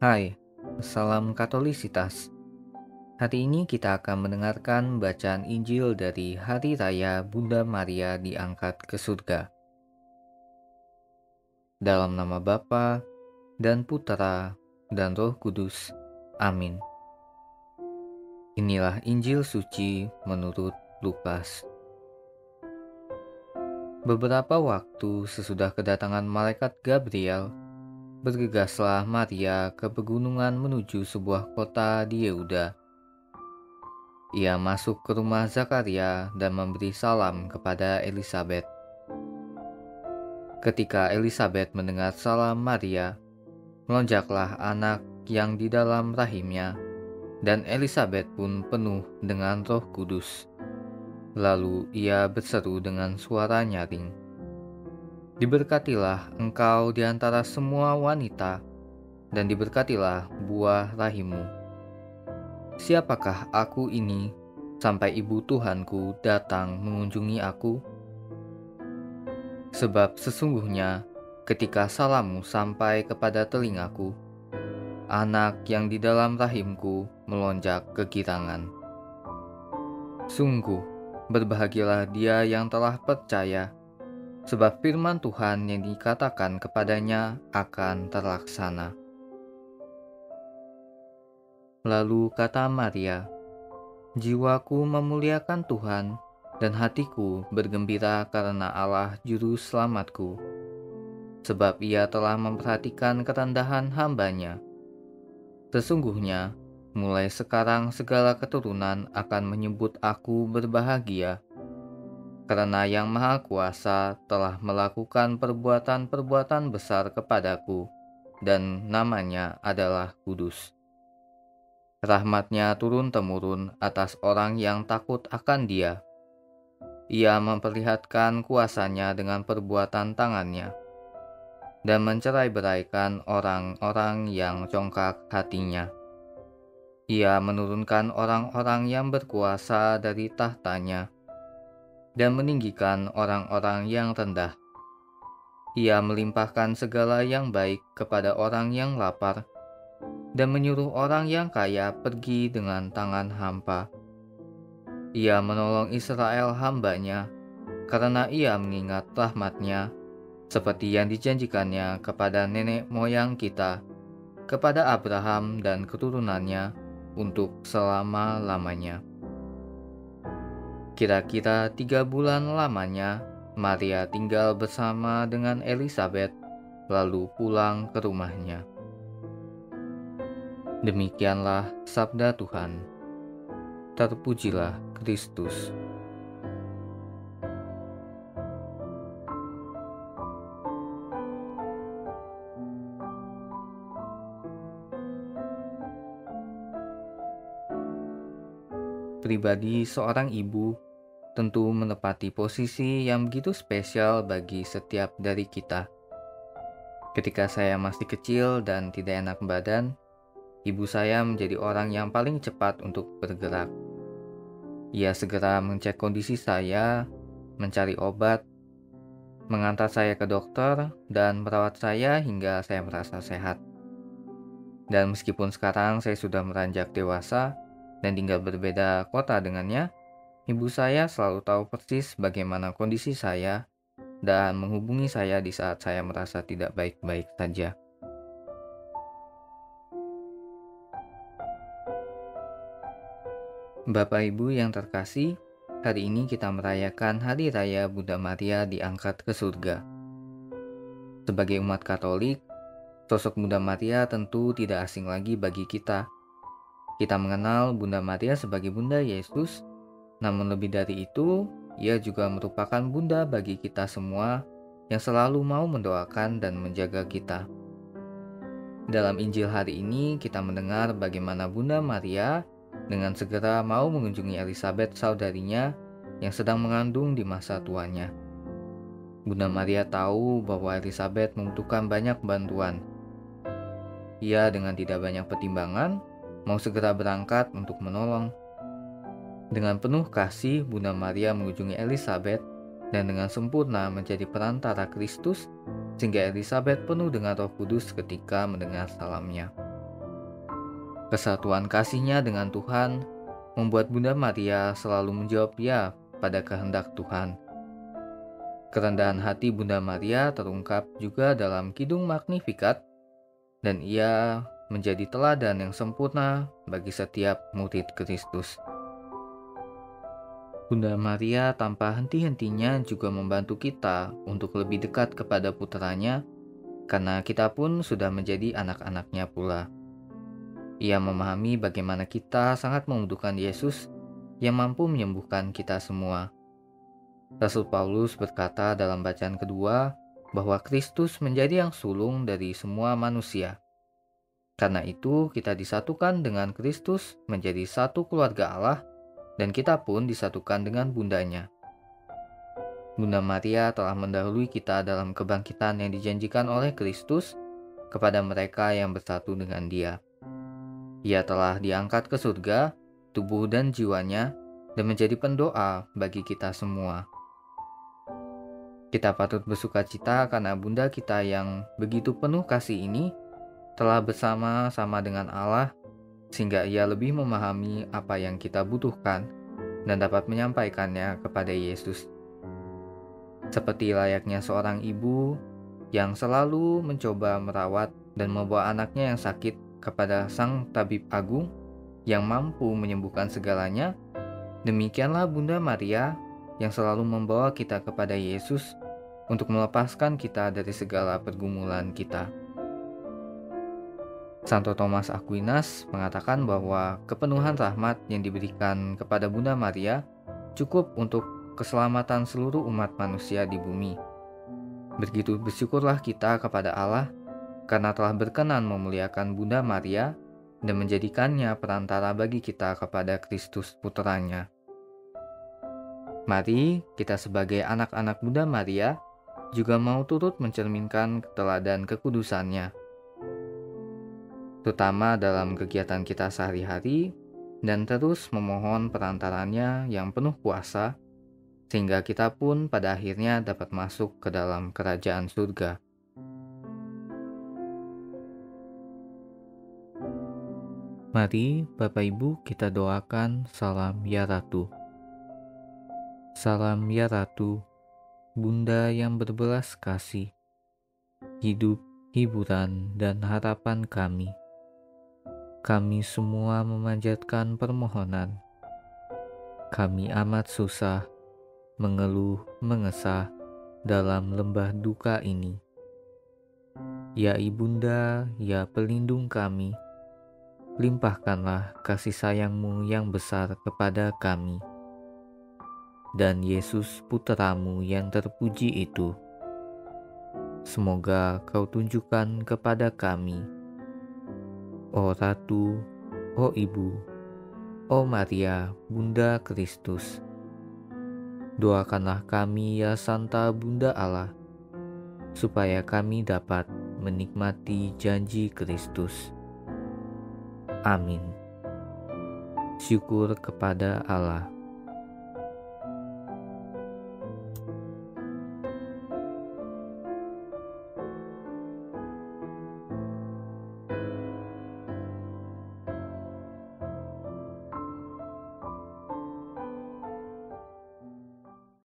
Hai, salam Katolisitas. Hari ini kita akan mendengarkan bacaan Injil dari Hari Raya Bunda Maria diangkat ke surga. Dalam nama Bapa dan Putera dan Roh Kudus. Amin. Inilah Injil suci menurut Lukas. Beberapa waktu sesudah kedatangan malaikat Gabriel, bergegaslah Maria ke pegunungan menuju sebuah kota di Yehuda. Ia masuk ke rumah Zakaria dan memberi salam kepada Elisabet. Ketika Elisabet mendengar salam Maria, melonjaklah anak yang di dalam rahimnya, dan Elisabet pun penuh dengan Roh Kudus. Lalu ia berseru dengan suara nyaring, "Diberkatilah engkau di antara semua wanita, dan diberkatilah buah rahimmu. Siapakah aku ini sampai ibu Tuhanku datang mengunjungi aku? Sebab sesungguhnya ketika salammu sampai kepada telingaku, anak yang di dalam rahimku melonjak kegirangan. Sungguh, berbahagialah dia yang telah percaya, sebab firman Tuhan yang dikatakan kepadanya akan terlaksana." Lalu kata Maria, "Jiwaku memuliakan Tuhan, dan hatiku bergembira karena Allah Juru Selamatku, sebab ia telah memperhatikan kerendahan hamba-Nya. Sesungguhnya, mulai sekarang segala keturunan akan menyebut aku berbahagia, karena Yang Maha Kuasa telah melakukan perbuatan-perbuatan besar kepadaku, dan namanya adalah kudus. Rahmat-Nya turun-temurun atas orang yang takut akan Dia. Ia memperlihatkan kuasa-Nya dengan perbuatan tangan-Nya, dan mencerai-beraikan orang-orang yang congkak hatinya. Ia menurunkan orang-orang yang berkuasa dari tahtanya, dan meninggikan orang-orang yang rendah. Ia melimpahkan segala yang baik kepada orang yang lapar, dan menyuruh orang yang kaya pergi dengan tangan hampa. Ia menolong Israel hamba-Nya, karena ia mengingat rahmat-Nya, seperti yang dijanjikannya kepada nenek moyang kita, kepada Abraham dan keturunannya, untuk selama-lamanya. Kira-kira 3 bulan lamanya, Maria tinggal bersama dengan Elisabet, lalu pulang ke rumahnya. Demikianlah sabda Tuhan. Terpujilah Kristus. Pribadi seorang ibu tentu menepati posisi yang begitu spesial bagi setiap dari kita. Ketika saya masih kecil dan tidak enak badan, ibu saya menjadi orang yang paling cepat untuk bergerak. Ia segera mengecek kondisi saya, mencari obat, mengantar saya ke dokter, dan merawat saya hingga saya merasa sehat. Dan meskipun sekarang saya sudah beranjak dewasa dan tinggal berbeda kota dengannya, ibu saya selalu tahu persis bagaimana kondisi saya dan menghubungi saya di saat saya merasa tidak baik-baik saja. Bapak Ibu yang terkasih, hari ini kita merayakan Hari Raya Bunda Maria diangkat ke surga. Sebagai umat Katolik, sosok Bunda Maria tentu tidak asing lagi bagi kita. Kita mengenal Bunda Maria sebagai Bunda Yesus, namun lebih dari itu, ia juga merupakan bunda bagi kita semua yang selalu mau mendoakan dan menjaga kita. Dalam Injil hari ini, kita mendengar bagaimana Bunda Maria dengan segera mau mengunjungi Elisabet saudarinya yang sedang mengandung di masa tuanya. Bunda Maria tahu bahwa Elisabet membutuhkan banyak bantuan. Ia dengan tidak banyak pertimbangan, mau segera berangkat untuk menolong. Dengan penuh kasih, Bunda Maria mengunjungi Elisabet dan dengan sempurna menjadi perantara Kristus, sehingga Elisabet penuh dengan Roh Kudus ketika mendengar salamnya. Kesatuan kasihnya dengan Tuhan membuat Bunda Maria selalu menjawab ya pada kehendak Tuhan. Kerendahan hati Bunda Maria terungkap juga dalam Kidung Magnificat, dan ia menjadi teladan yang sempurna bagi setiap murid Kristus. Bunda Maria tanpa henti-hentinya juga membantu kita untuk lebih dekat kepada putranya, karena kita pun sudah menjadi anak-anaknya pula. Ia memahami bagaimana kita sangat membutuhkan Yesus yang mampu menyembuhkan kita semua. Rasul Paulus berkata dalam bacaan kedua bahwa Kristus menjadi yang sulung dari semua manusia. Karena itu kita disatukan dengan Kristus menjadi satu keluarga Allah, dan kita pun disatukan dengan bundanya. Bunda Maria telah mendahului kita dalam kebangkitan yang dijanjikan oleh Kristus kepada mereka yang bersatu dengan Dia. Ia telah diangkat ke surga, tubuh dan jiwanya, dan menjadi pendoa bagi kita semua. Kita patut bersukacita karena Bunda kita yang begitu penuh kasih ini telah bersama-sama dengan Allah, sehingga ia lebih memahami apa yang kita butuhkan dan dapat menyampaikannya kepada Yesus. Seperti layaknya seorang ibu yang selalu mencoba merawat dan membawa anaknya yang sakit kepada Sang Tabib Agung yang mampu menyembuhkan segalanya, demikianlah Bunda Maria yang selalu membawa kita kepada Yesus untuk melepaskan kita dari segala pergumulan kita. Santo Thomas Aquinas mengatakan bahwa kepenuhan rahmat yang diberikan kepada Bunda Maria cukup untuk keselamatan seluruh umat manusia di bumi. Begitu bersyukurlah kita kepada Allah karena telah berkenan memuliakan Bunda Maria dan menjadikannya perantara bagi kita kepada Kristus Putranya. Mari kita sebagai anak-anak Bunda Maria juga mau turut mencerminkan teladan kekudusannya, terutama dalam kegiatan kita sehari-hari, dan terus memohon perantaranya yang penuh kuasa, sehingga kita pun pada akhirnya dapat masuk ke dalam kerajaan surga. Mari Bapak Ibu kita doakan salam ya Ratu. Salam ya Ratu, Bunda yang berbelas kasih, hidup, hiburan, dan harapan kami. Kami semua memanjatkan permohonan. Kami amat susah, mengeluh, mengesah dalam lembah duka ini. Ya Ibunda, ya pelindung kami, limpahkanlah kasih sayang-Mu yang besar kepada kami. Dan Yesus Putramu yang terpuji itu, semoga Kau tunjukkan kepada kami, O Ratu, O Ibu, O Maria, Bunda Kristus. Doakanlah kami ya Santa Bunda Allah, supaya kami dapat menikmati janji Kristus. Amin. Syukur kepada Allah.